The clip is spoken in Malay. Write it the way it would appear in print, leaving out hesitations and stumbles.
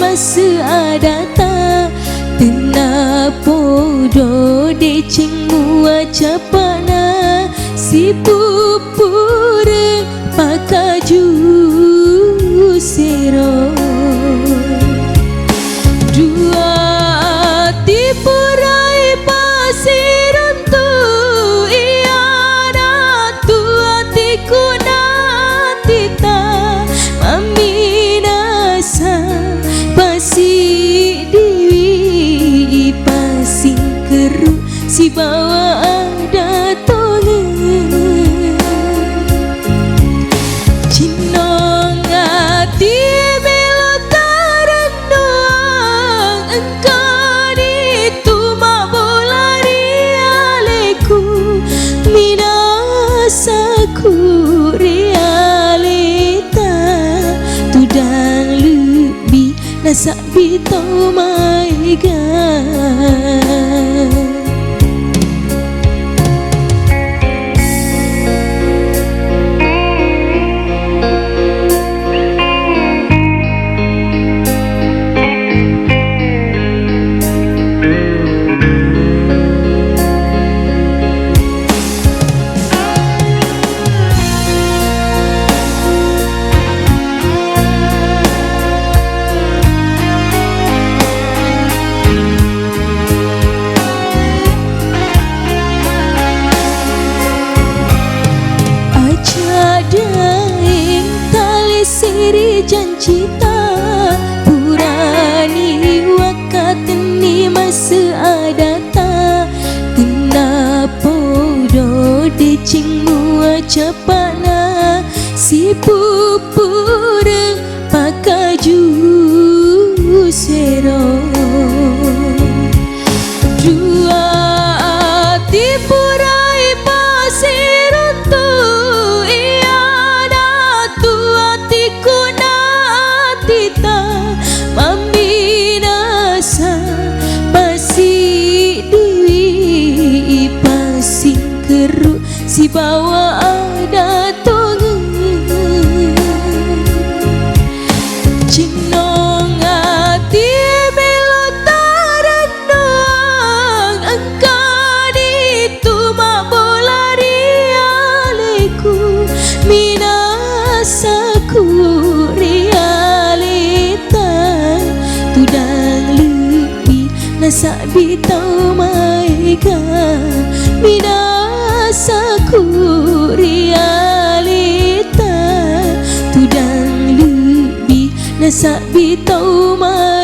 masa adata tena podo de cengua capana si pupure pakaju sero dua tipurai pasir untuk iana tua tikuna tita maminasa pasi diwi pasing keru si bawa ada toleh cinong hati ku realita tudang lebih nasak bitau maiga siri janjita purani wakatni masa adata tena podo de cingua capana si pupure pakaju sero dua tipurai pasir untuk iana tua tikuna tita maminasa pasi diwi pasing keru si bawa ada toleh cinong hati melotaran doang angkani tuma bola rialeku minasaku realita tudang lebih nasak bitau maiga minasaku realita tudang lebih nasak bitau maiga